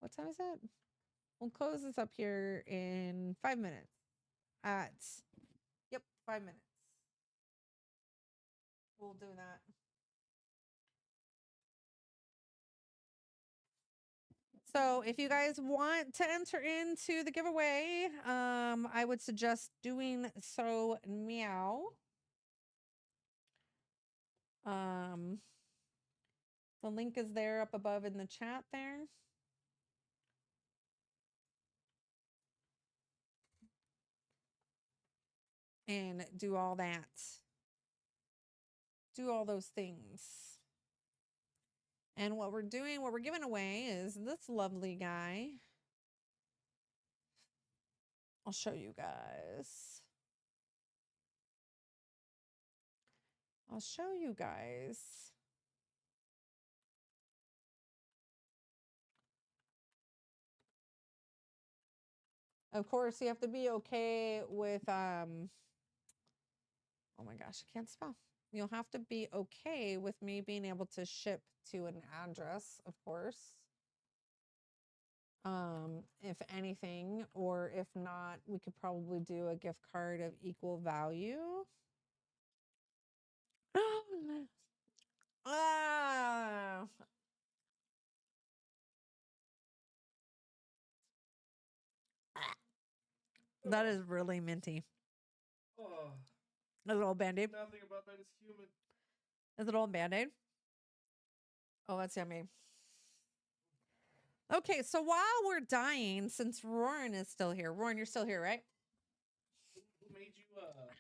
What time is it? We'll close this up here in 5 minutes. Yep, 5 minutes. We'll do that. So if you guys want to enter into the giveaway, I would suggest doing so meow. The link is there up above in the chat there. And do all that. Do all those things. And what we're doing, what we're giving away is this lovely guy. I'll show you guys. I'll show you guys. Of course, you have to be okay with, oh my gosh, I can't spell. You'll have to be okay with me being able to ship to an address, of course. If anything, or if not, we could probably do a gift card of equal value. Ah. That is really minty. Oh, a little Band-Aid. Nothing about that is human. Is it all Band-Aid? Oh, that's yummy. Okay, so while we're dying, since Roran is still here. Roran, you're still here, right? Who made you, who did that?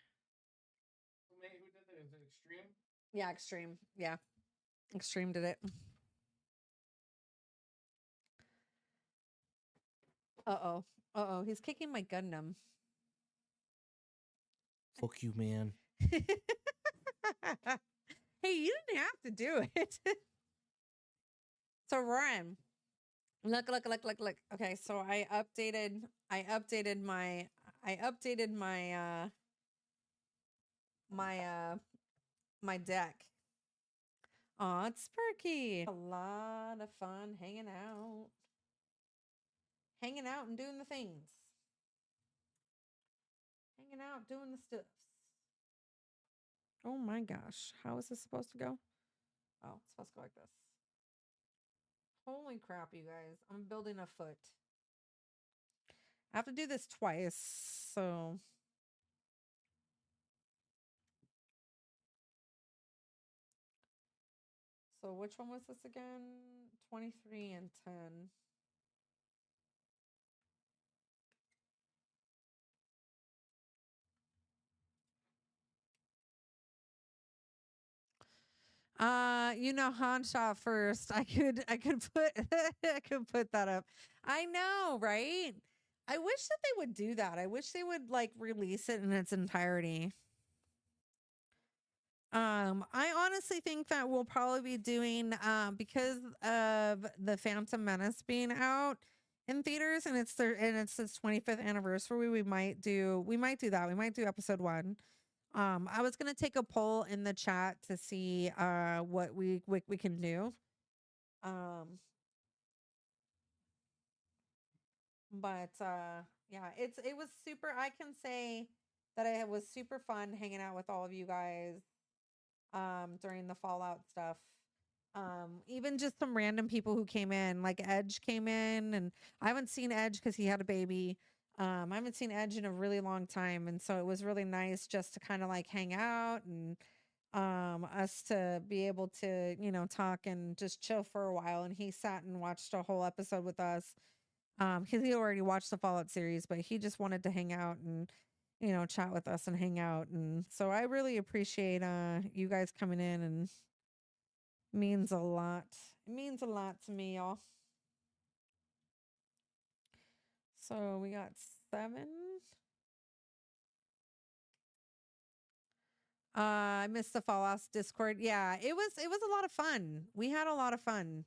Is it Extreme? Yeah, Extreme. Yeah. Extreme did it. Uh-oh. Uh-oh. He's kicking my Gundam. Fuck you, man. Hey, you didn't have to do it. So, Roran. Look. Okay, so I updated my my deck. Aw, it's Sparky. A lot of fun hanging out. Hanging out and doing the things. Hanging out, doing the stuffs. Oh my gosh. How is this supposed to go? Oh, it's supposed to go like this. Holy crap, you guys. I'm building a foot. I have to do this twice, so... So which one was this again? 23 and 10. You know, Hanshaw first. I could put I could put that up. I know, right? I wish that they would do that. I wish they would like release it in its entirety. I honestly think that we'll probably be doing because of the Phantom Menace being out in theaters and it's its 25th anniversary, we might do that. We might do episode 1. I was gonna take a poll in the chat to see what we can do. But yeah, it was super. I can say that it was super fun hanging out with all of you guys during the Fallout stuff. Even just some random people who came in, like Edge came in, and I haven't seen Edge because he had a baby. I haven't seen Edge in a really long time, and so it was really nice just to kind of like hang out and us to be able to, you know, talk and just chill for a while. And he sat and watched a whole episode with us because he already watched the Fallout series, but he just wanted to hang out and, you know, chat with us and hang out. And so I really appreciate you guys coming in, and means a lot. It means a lot to me, y'all. So we got 7. I missed the Fallout Discord. Yeah, it was a lot of fun. We had a lot of fun.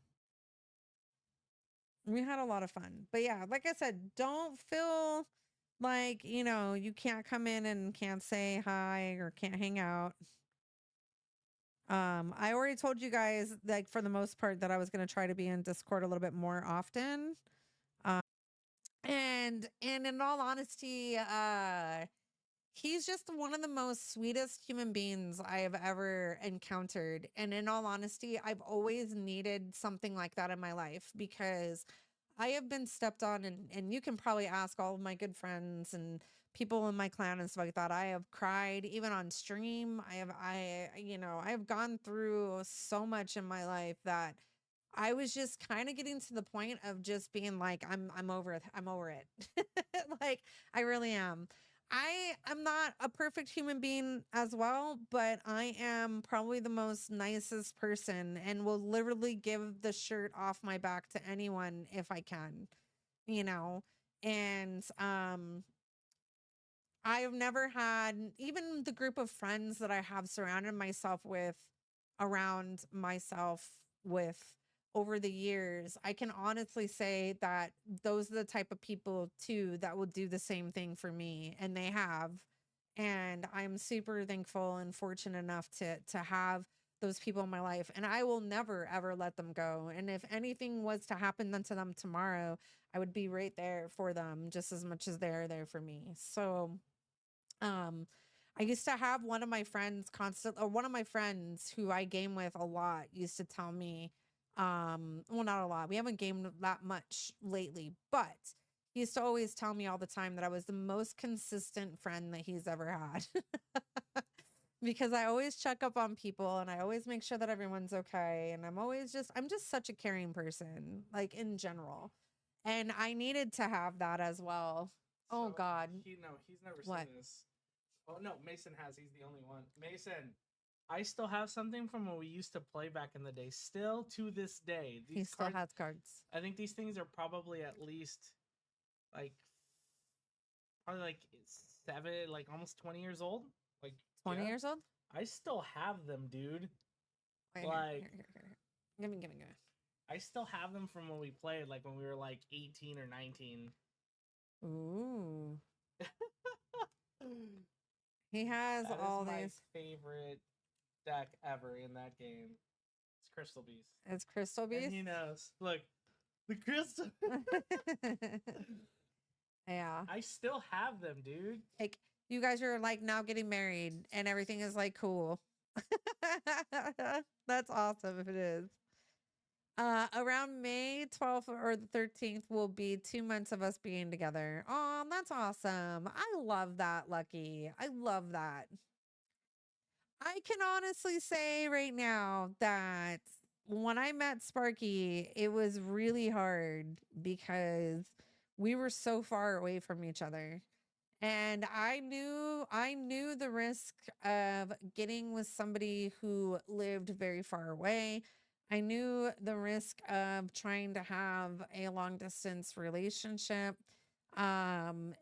But yeah, like I said, don't feel like, you know, you can't come in and can't say hi or can't hang out. I already told you guys, like, for the most part, that I was going to try to be in Discord a little bit more often. And in all honesty, he's just one of the most sweetest human beings I have ever encountered. And in all honesty, I've always needed something like that in my life because I have been stepped on, and you can probably ask all of my good friends and people in my clan and stuff like that. I have cried even on stream. I have gone through so much in my life that I was just kind of getting to the point of just being like, I'm over it. I'm over it. Like, I really am. I am not a perfect human being as well, but I am probably the most nicest person and will literally give the shirt off my back to anyone if I can, you know. And I've never had even the group of friends that I have surrounded myself with around myself with over the years. I can honestly say that those are the type of people too that will do the same thing for me, and they have. And I'm super thankful and fortunate enough to have those people in my life, and I will never ever let them go. And if anything was to happen to them tomorrow, I would be right there for them just as much as they're there for me. So um, I used to have one of my friends who I game with a lot used to tell me, well, not a lot. We haven't gamed that much lately, but he used to always tell me all the time that I was the most consistent friend that he's ever had. Because I always check up on people and I always make sure that everyone's okay. And I'm just such a caring person, like in general. And I needed to have that as well. Oh So God. he's never What? seen this. Oh no, Mason has. He's the only one. Mason, I still have something from when we used to play back in the day. Still to this day, He these still cards. has cards. I think these things are probably at least like probably like 7, like almost 20 years old. Like 20 yeah, years old? I still have them, dude. Wait, Like here. Give me. I still have them from when we played, like when we were like 18 or 19. Ooh. He has That is all my these. favorite deck ever in that game. It's Crystal Beast. It's Crystal And Beast. he knows. Look, the crystal. Yeah. I still have them, dude. Like, you guys are like now getting married and everything is like cool. That's awesome if it is. Around May 12th or the 13th will be 2 months of us being together. Oh, that's awesome. I love that, Lucky. I love that. I can honestly say right now that when I met Sparky, it was really hard because we were so far away from each other. And I knew the risk of getting with somebody who lived very far away. I knew the risk of trying to have a long distance relationship. And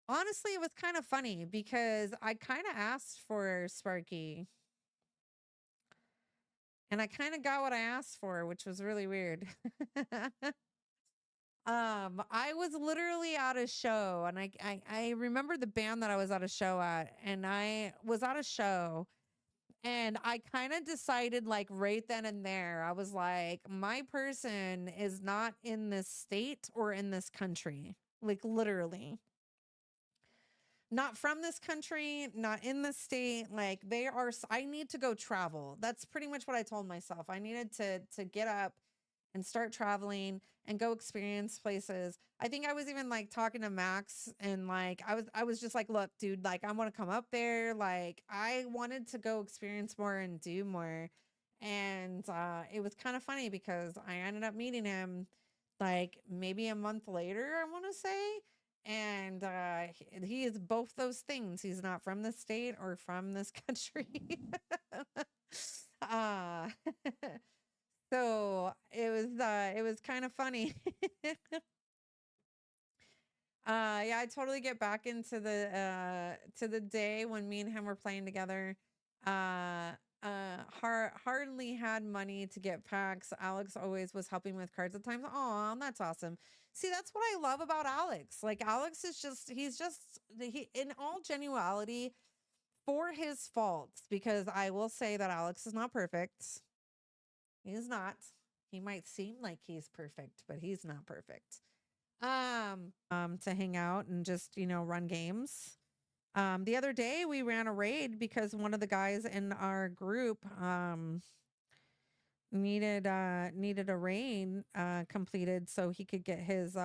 honestly, it was kind of funny because I kind of asked for Sparky and I kind of got what I asked for, which was really weird. I was literally at a show and I remember the band that I was at a show at, and I was at a show and I kind of decided like right then and there, I was like, my person is not in this state or in this country. Like literally. Not from this country, not in the state. Like they are, I need to go travel. That's pretty much what I told myself. I needed to get up and start traveling and go experience places. I think I was even like talking to Max and like I was just like, look, dude, like I want to come up there. Like I wanted to go experience more and do more. And it was kind of funny because I ended up meeting him like maybe a month later, I want to say. And he is both those things. He's not from the state or from this country. uh So it was kind of funny. Yeah, I totally get back into the to the day when me and him were playing together. Uh hardly had money to get packs. Alex always was helping with cards at times. Oh, that's awesome. See, that's what I love about Alex. Like Alex is he in all genuality for his faults, because I will say that Alex is not perfect. He is not. He might seem like he's perfect, but he's not perfect. To hang out and just, run games. The other day we ran a raid because one of the guys in our group needed a raid completed so he could get his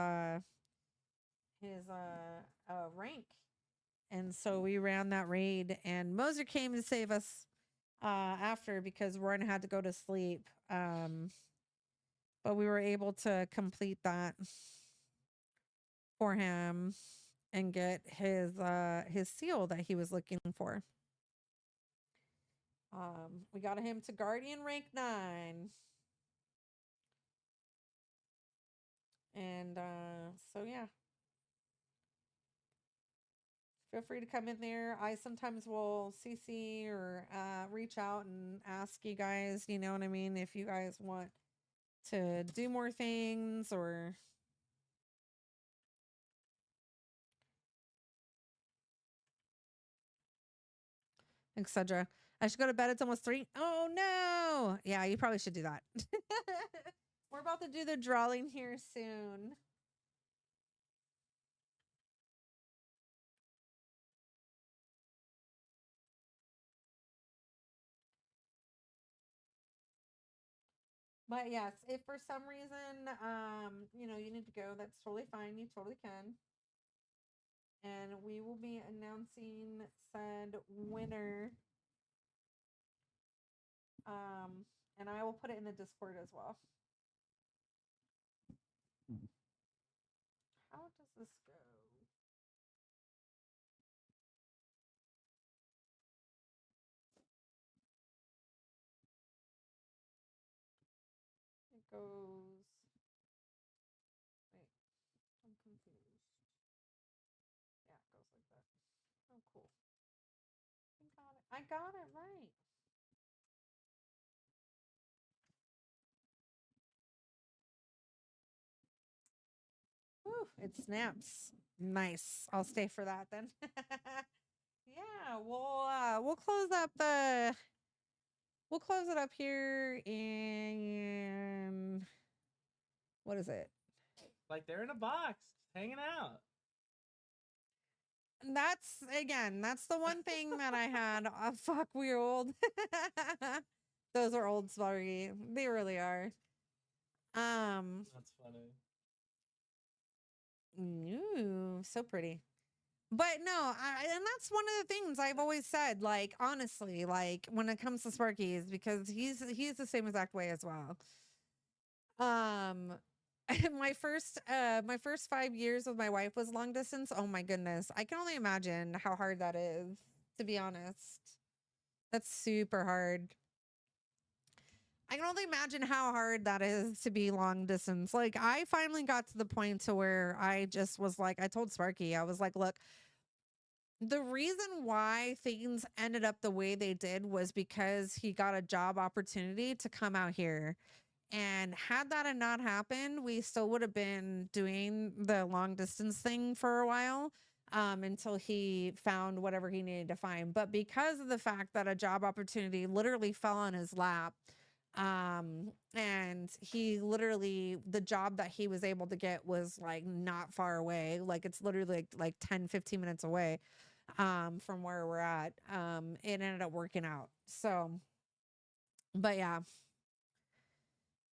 rank. And so we ran that raid, and Moser came to save us after because Roran had to go to sleep. But we were able to complete that for him and get his seal that he was looking for. We got him to Guardian rank 9. And so yeah. Feel free to come in there. I sometimes will CC or reach out and ask you guys, you know what I mean, if you guys want to do more things or etc. I should go to bed. It's almost 3. Oh no. Yeah, you probably should do that. We're about to do the drawing here soon. But yes, if for some reason you need to go, that's totally fine. You totally can. And we will be announcing said winner. And I will put it in the Discord as well. How does this go? It goes. Wait, I'm confused. Yeah, it goes like that. Oh, cool. I got it right. Whew, it snaps. Nice. I'll stay for that then. Yeah, we'll close up we'll close it up here in what is it? Like they're in a box, hanging out. That's the one thing that I had. Oh, fuck, we're old. Those are old, sorry. They really are. That's funny. Ooh, so pretty. But no, and that's one of the things I've always said. Like honestly, like when it comes to Sparky, is because he's the same exact way as well. My first 5 years with my wife was long distance. Oh my goodness, I can only imagine how hard that is. To be honest, that's super hard. I can only imagine how hard that is to be long distance. Like I finally got to the point to where I just was like, I told Sparky, I was like, look, the reason why things ended up the way they did was because he got a job opportunity to come out here. And had that not happened, we still would have been doing the long distance thing for a while until he found whatever he needed to find. But because of the fact that a job opportunity literally fell on his lap, and he literally, the job that he was able to get was like not far away. Like it's literally like 10, 15 minutes away from where we're at. It ended up working out. So, but yeah.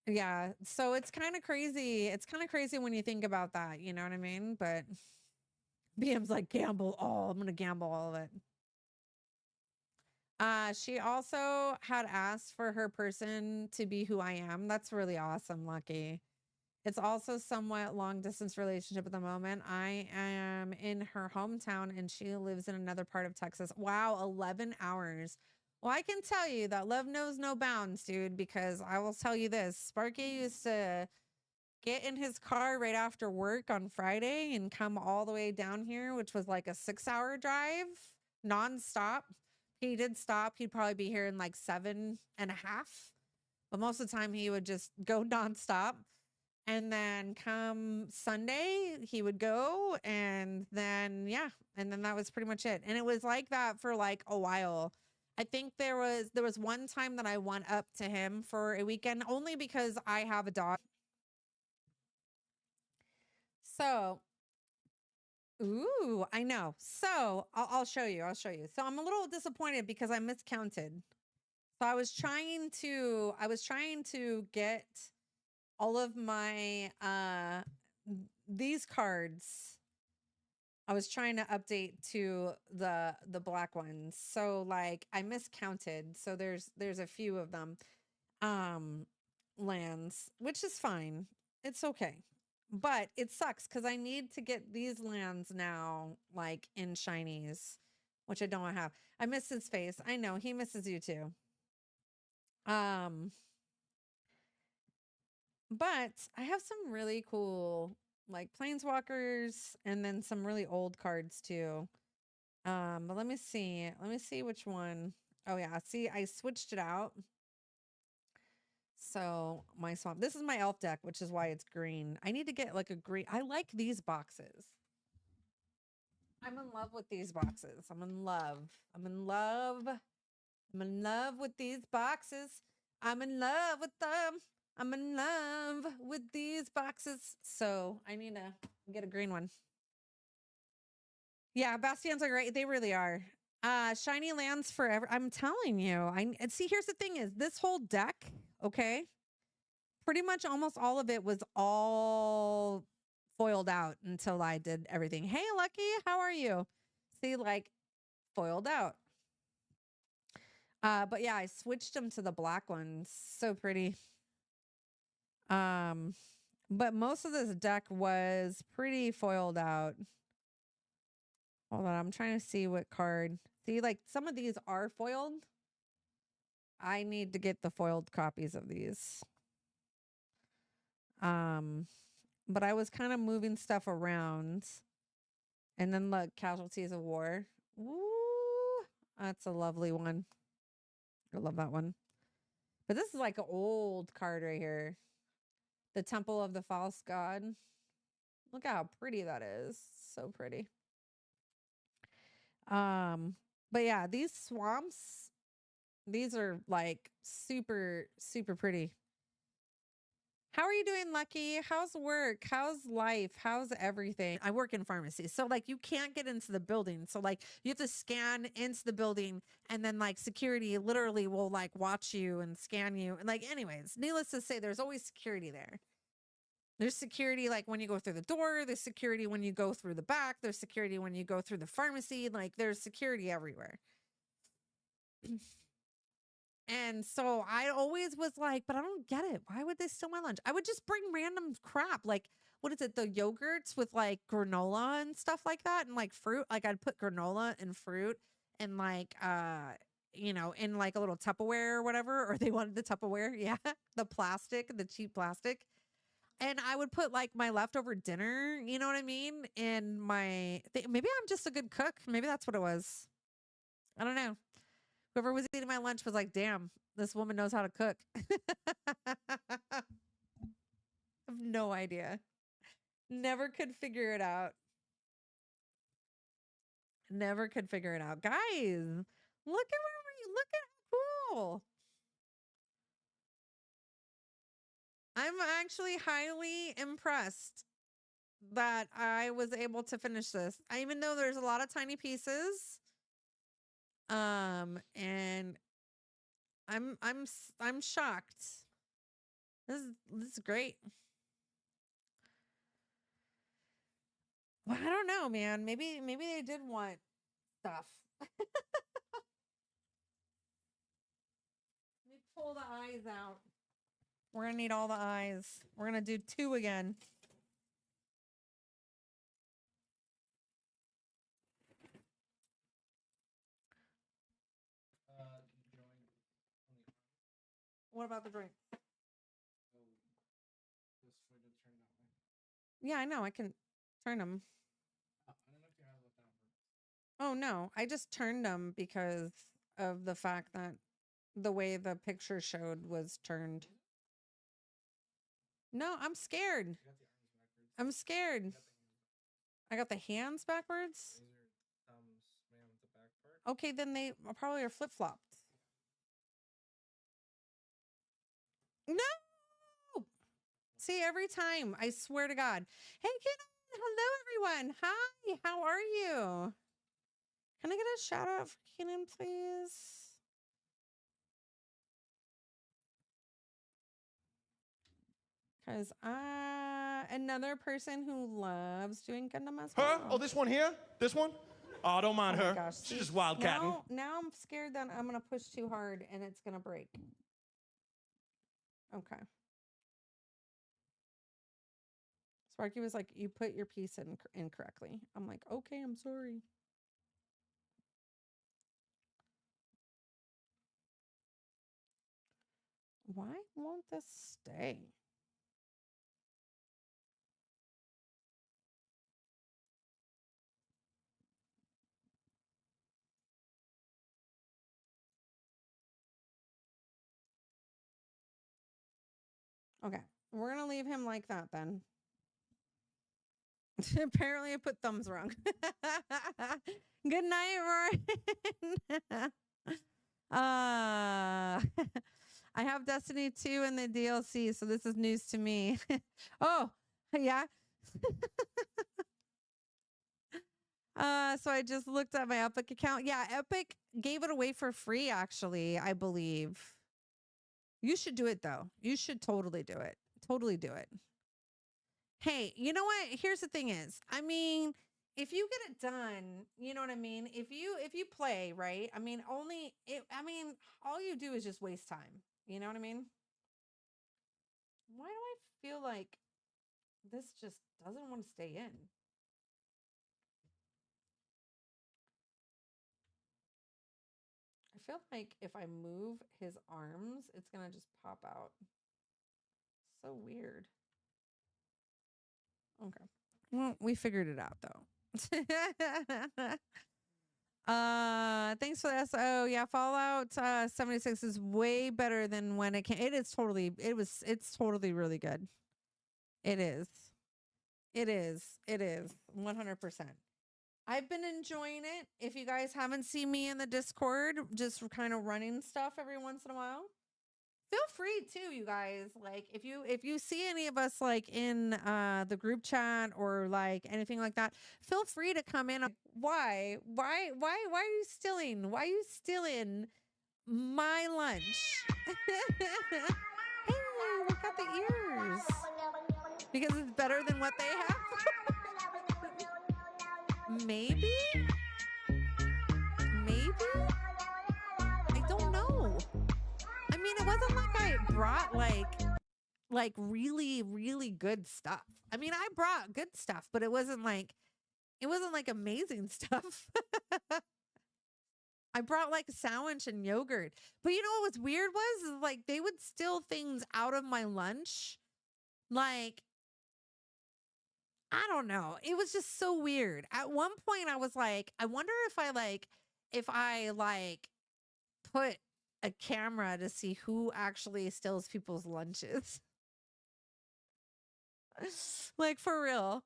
Yeah. So it's kind of crazy. It's kind of crazy when you think about that. You know what I mean? But BM's like, gamble all. I'm going to gamble all of it. She also had asked for her person to be who I am. That's really awesome, Lucky. It's also somewhat long distance relationship at the moment. I am in her hometown and she lives in another part of Texas. Wow, 11 hours. Well, I can tell you that love knows no bounds, dude, because I will tell you this. Sparky used to get in his car right after work on Friday and come all the way down here, which was like a 6-hour drive nonstop. He did stop. He'd probably be here in like 7.5. But most of the time he would just go nonstop. And then come Sunday, he would go. And then, yeah. And then that was pretty much it. And it was like that for like a while. I think there was one time that I went up to him for a weekend only because I have a dog. So, ooh, I know. So I'll show you. I'll show you. So I'm a little disappointed because I miscounted. So I was trying to get all of my these cards. I was trying to update to the black ones. So like I miscounted. So there's a few of them lands, which is fine. It's okay. But it sucks cuz I need to get these lands now like in shinies, which I don't have. I miss his face. I know he misses you too. Um but I have some really cool like planeswalkers and then some really old cards too. But let me see. Let me see which one. Oh yeah, see, I switched it out. So my swamp. This is my elf deck, which is why it's green. I need to get like a green. I like these boxes. I'm in love with these boxes. I'm in love. I'm in love. I'm in love with these boxes. I'm in love with them. I'm in love with these boxes. So I need to get a green one. Yeah, Bastions are great. They really are. Shiny lands forever. I'm telling you. And see, here's the thing is this whole deck, okay? Pretty much almost all of it was all foiled out until I did everything. Hey, Lucky, how are you? See, like foiled out. But yeah, I switched them to the black ones. So pretty. But most of this deck was pretty foiled out. Hold on, I'm trying to see what card. See, like some of these are foiled. I need to get the foiled copies of these. But I was kind of moving stuff around. And then look, Casualties of War. Ooh, that's a lovely one. I love that one. But this is like an old card right here. The Temple of the False God. Look how pretty that is. So pretty. But yeah, these swamps, these are like super, super pretty. How are you doing, Lucky? How's work? How's life? How's everything? I work in pharmacy. So like you can't get into the building. So like you have to scan into the building and then like security literally will like watch you and scan you. And like anyways, needless to say, there's always security there. There's security like when you go through the door, there's security when you go through the back, there's security when you go through the pharmacy, like there's security everywhere. And so I always was like, but I don't get it. Why would they steal my lunch? I would just bring random crap. Like, what is it? The yogurts with like granola and stuff like that and like fruit. Like I'd put granola and fruit and like, in like a little Tupperware or whatever, or they wanted the Tupperware. Yeah. The plastic, the cheap plastic. And I would put like my leftover dinner, you know what I mean? In my, maybe I'm just a good cook. Maybe that's what it was. I don't know. Whoever was eating my lunch was like, damn, this woman knows how to cook. I have no idea. Never could figure it out. Never could figure it out. Guys, look at look at how cool. I'm actually highly impressed that I was able to finish this. Even though there's a lot of tiny pieces. And I'm shocked. This is great. Well, I don't know, man. Maybe they did want stuff. Let me pull the eyes out. We're gonna need all the eyes. We're gonna do 2 again. What about the drink? Yeah, I know. I can turn them. Oh no, I just turned them because of the fact that the way the picture showed was turned. No, I'm scared. I'm scared. I got the hands backwards. Okay, then they probably are flip-flopped. No! See, every time, I swear to God. Hey, Kenan! Hello, everyone! Hi! How are you? Can I get a shout-out for Kenan, please? Because another person who loves doing Gundam as well. Her? Oh, this one here? This one? Oh, don't mind Oh my her. gosh. She's just wildcatting. Now I'm scared that I'm going to push too hard and it's going to break. Okay. Sparky was like, you put your piece in incorrectly. I'm like, okay, I'm sorry. Why won't this stay? Okay, we're gonna leave him like that then. Apparently I put thumbs wrong. Good night, Ryan. I have Destiny 2 in the DLC, so this is news to me. Oh, yeah. So I just looked at my Epic account. Yeah, Epic gave it away for free, actually, I believe. You should do it, though. You should totally do it. Totally do it. Hey, you know what? Here's the thing is, I mean, if you get it done, you know what I mean? If you play, right? I mean, all you do is just waste time. You know what I mean? Why do I feel like this just doesn't want to stay in? I feel like if I move his arms, it's going to just pop out. So weird. Okay. Well, we figured it out though. Thanks for the SO. Yeah, Fallout 76 is way better than when it came. It's totally really good. It is 100%. I've been enjoying it. If you guys haven't seen me in the Discord, just kind of running stuff every once in a while, feel free to, you guys. Like if you see any of us like in the group chat or like anything like that, feel free to come in. Why are you stealing? Why are you stealing my lunch? Hey, look at the ears. Because it's better than what they have. Maybe? I don't know. I mean, it wasn't like I brought like really, really good stuff. I mean, I brought good stuff, but it wasn't like amazing stuff. I brought like a sandwich and yogurt. But you know what was weird was like they would steal things out of my lunch. Like, I don't know. It was just so weird. At one point I was like, I wonder if I put a camera to see who actually steals people's lunches. Like for real.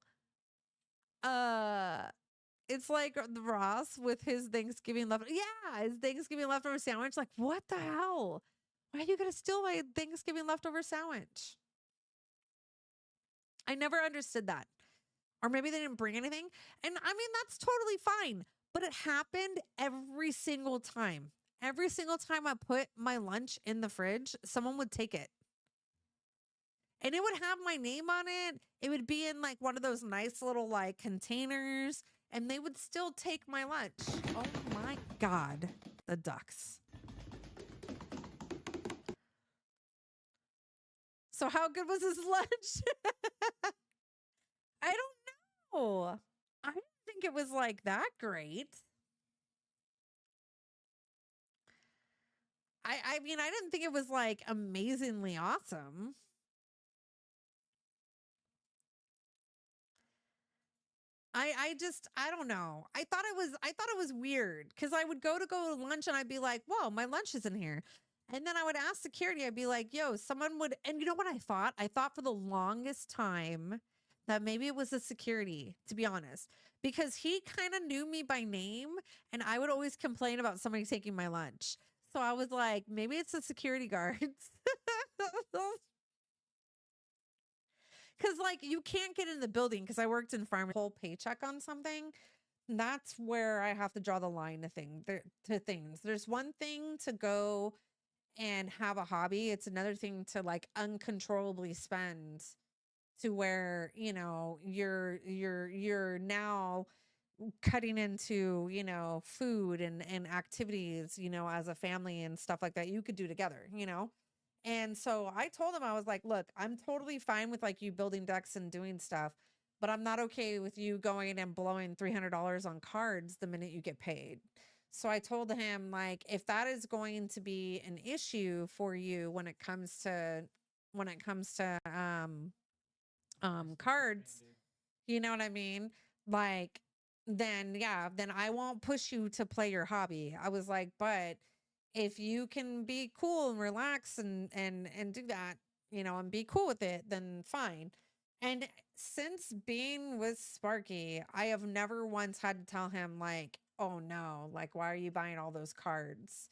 It's like the Ross with his Thanksgiving leftover. Yeah, his Thanksgiving leftover sandwich. Like, what the hell? Why are you gonna steal my Thanksgiving leftover sandwich? I never understood that. Or maybe they didn't bring anything. And I mean, that's totally fine. But it happened every single time. Every single time I put my lunch in the fridge, someone would take it. And it would have my name on it. It would be in like one of those nice little like containers. And they would still take my lunch. Oh my God. The ducks. So how good was his lunch? I don't know. I didn't think it was like that great. I mean, I didn't think it was like amazingly awesome. I don't know. I thought it was weird because I would go to lunch and I'd be like, whoa, my lunch isn't here. And then I would ask security, I'd be like, yo, someone would, and you know what I thought? I thought for the longest time that maybe it was the security, to be honest, because he kind of knew me by name and I would always complain about somebody taking my lunch. So I was like, maybe it's the security guards. Because, like, you can't get in the building because I worked in farm whole paycheck on something. That's where I have to draw the line to things. There's one thing to go and have a hobby. It's another thing to like uncontrollably spend to where, you know, you're now cutting into, you know, food and activities, you know, as a family and stuff like that you could do together, you know? And so I told him, I was like, look, I'm totally fine with like you building decks and doing stuff, but I'm not okay with you going and blowing $300 on cards the minute you get paid. So I told him, like, if that is going to be an issue for you when it comes to cards, you know what I mean? Like, then yeah, then I won't push you to play your hobby. I was like, but if you can be cool and relax and do that, you know, and be cool with it, then fine. And since being with Sparky, I have never once had to tell him like, oh no, like why are you buying all those cards?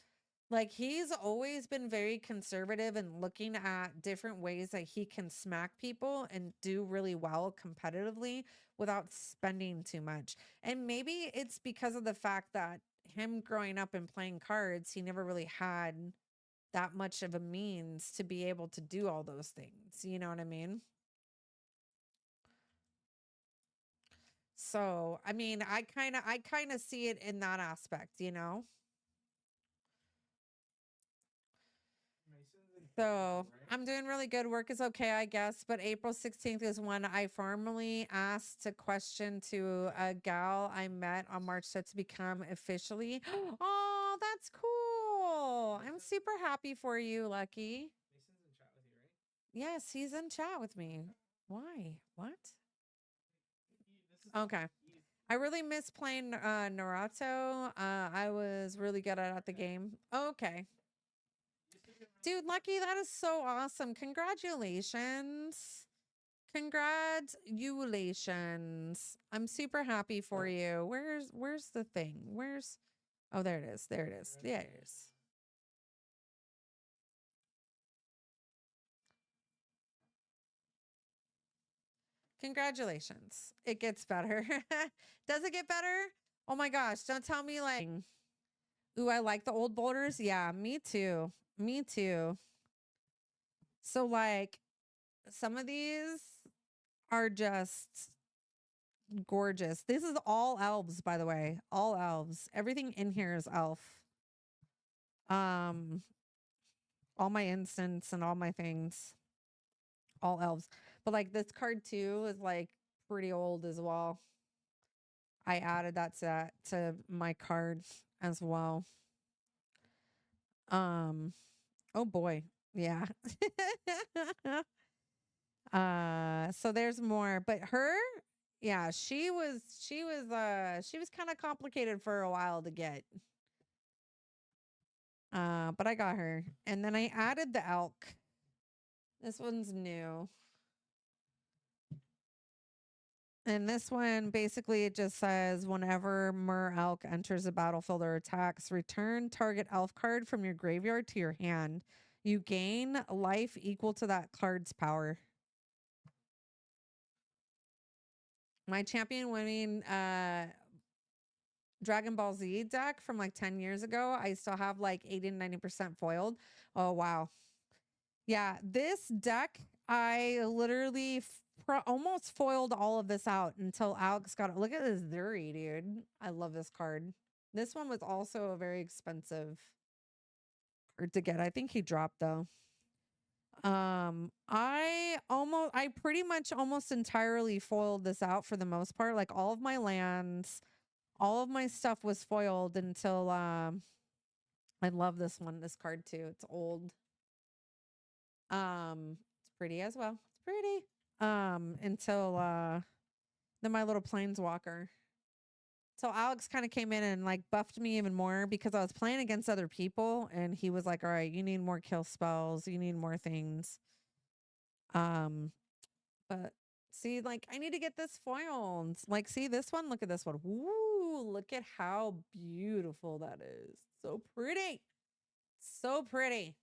Like he's always been very conservative and looking at different ways that he can smack people and do really well competitively without spending too much. And maybe it's because of the fact that him growing up and playing cards, he never really had that much of a means to be able to do all those things. You know what I mean? So, I mean, I kind of see it in that aspect, you know? So I'm doing really good. Work is okay, I guess. But April 16th is when I formally asked a question to a gal I met on March 6th to become officially. Oh, that's cool. I'm super happy for you, Lucky. Mason's in chat with you, right? Yes, he's in chat with me. Why? What? This is Okay. I really miss playing Naruto. I was really good at the game. Okay. Dude, Lucky, that is so awesome. Congratulations. Congratulations. I'm super happy for you. Where's the thing? Oh, there it is. There it is. There it is. Congratulations. It gets better. Does it get better? Oh my gosh, don't tell me like, ooh, I like the old boulders. Yeah, me too. Me too. So like some of these are just gorgeous. This is all elves, by the way. All elves. Everything in here is elf. All my instants and all my things. All elves. But like this card too is like pretty old as well. I added that to my cards as well. Oh boy. Yeah. So there's more, but her, yeah, she was kind of complicated for a while to get. But I got her. And then I added the elk. This one's new. And this one, basically, it just says whenever Mer Elk enters the battlefield or attacks, return target elf card from your graveyard to your hand. You gain life equal to that card's power. My champion winning Dragon Ball Z deck from like 10 years ago, I still have like 80 and 90% foiled. Oh, wow. Yeah, this deck, I literally almost foiled all of this out until Alex got it. Look at this Zuri, dude. I love this card. This one was also a very expensive card to get. I think he dropped though. I pretty much almost entirely foiled this out for the most part. Like all of my lands, all of my stuff was foiled until I love this this card too. It's old. It's pretty as well. It's pretty. Until then my little planeswalker. So Alex kind of came in and like buffed me even more because I was playing against other people and he was like, all right, you need more kill spells, you need more things. But See, like, I need to get this foiled. Like, see this one? Look at this one. Woo, look at how beautiful that is. So pretty. So pretty.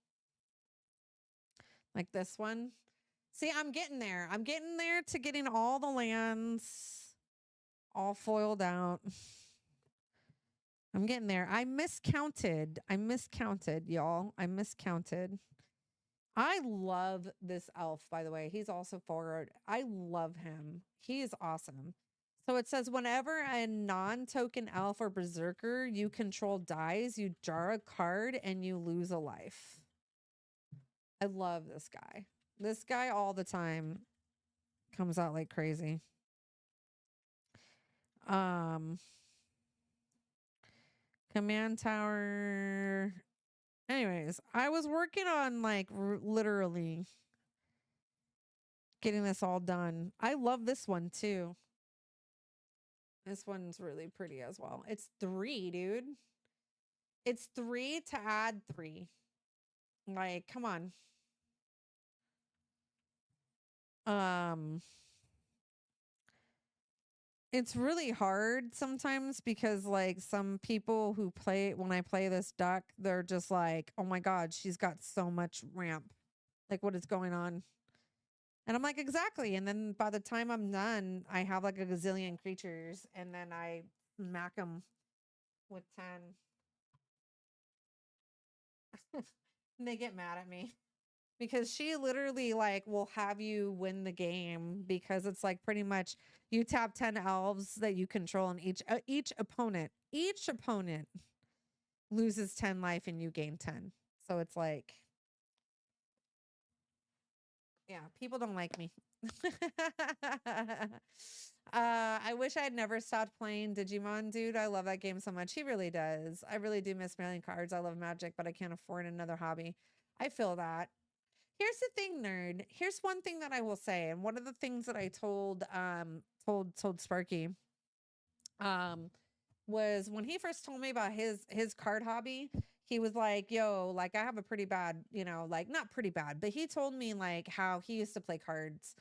Like this one. See, I'm getting there. I'm getting there to getting all the lands all foiled out. I'm getting there. I miscounted. Y'all. I miscounted. I love this elf, by the way. He's also forward. I love him. He is awesome. So it says whenever a non-token elf or berserker you control dies, you draw a card and you lose a life. I love this guy. This guy all the time comes out like crazy. Command tower. Anyways, I was working on like literally getting this all done. I love this one too. This one's really pretty as well. It's 3, dude. It's 3 to add 3. Like, come on. It's really hard sometimes because like some people who play when I play this deck, they're just like, oh my God, she's got so much ramp. Like, what is going on? And I'm like, exactly. And then by the time I'm done, I have like a gazillion creatures and then I smack them with 10. And they get mad at me. Because she literally like will have you win the game because it's like pretty much you tap 10 elves that you control and each opponent loses 10 life and you gain 10. So it's like, yeah, people don't like me. I wish I had never stopped playing Digimon, dude. I love that game so much. He really does. I really do miss mailing cards. I love Magic, but I can't afford another hobby. I feel that. Here's the thing, nerd. Here's one thing that I will say, and one of the things that I told Sparky was when he first told me about his card hobby, he was like, yo, like I have a pretty bad, like not pretty bad, but he told me like how he used to play cards.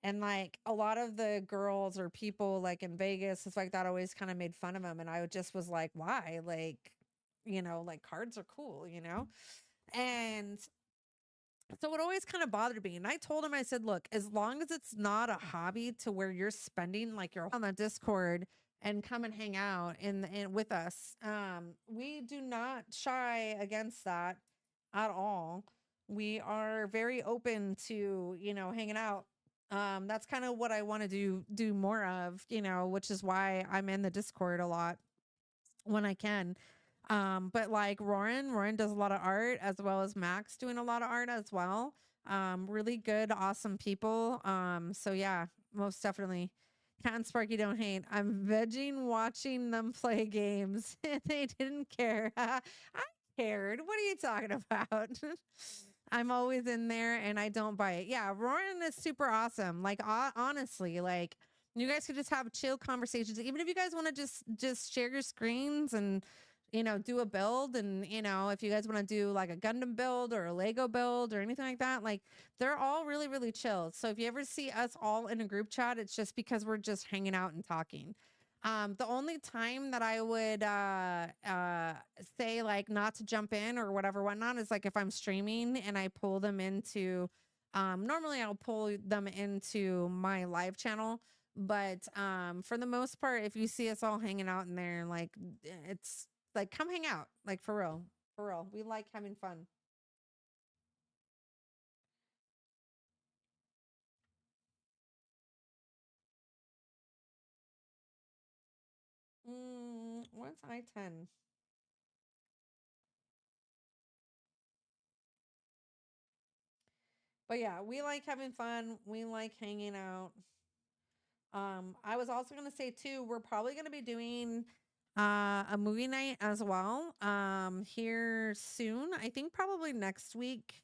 And like a lot of the girls or people like in Vegas, stuff like that, always kind of made fun of him. And I just was like, why? Like, like cards are cool, And so it always kind of bothered me. And I told him, I said, look, as long as it's not a hobby to where you're spending like your on the Discord and come and hang out in with us, we do not shy against that at all. We are very open to, hanging out. That's kind of what I want to do more of, which is why I'm in the Discord a lot when I can. But like Roran does a lot of art as well as Max doing a lot of art as well. Really good, awesome people. So yeah, most definitely. Cat and Sparky don't hate. I'm vegging watching them play games. They didn't care. I cared. What are you talking about? I'm always in there and I don't bite. Yeah, Roran is super awesome. Like honestly, like you guys could just have chill conversations. Even if you guys want to just share your screens and do a build, and if you guys want to do like a Gundam build or a Lego build or anything like that, like they're all really, really chill. So if you ever see us all in a group chat, it's just because we're just hanging out and talking. The only time that I would say like not to jump in or whatnot is like if I'm streaming and I pull them into normally I'll pull them into my live channel, but for the most part, if you see us all hanging out in there, like it's like come hang out, like for real, we like having fun. What's I-10? But yeah, we like having fun. We like hanging out. I was also going to say too, we're probably going to be doing a movie night as well here soon. I think probably next week.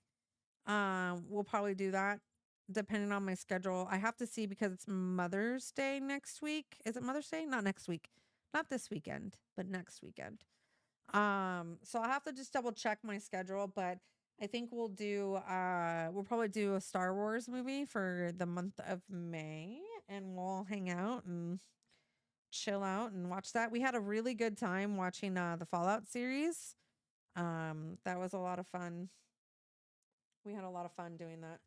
We'll probably do that depending on my schedule. I have to see because it's Mother's Day next week. Is it Mother's Day? Not next week. Not this weekend, but next weekend. So I'll have to just double check my schedule, but I think we'll probably do a Star Wars movie for the month of May, and we'll hang out and chill out and watch that. We had a really good time watching the Fallout series. That was a lot of fun. We had a lot of fun doing that.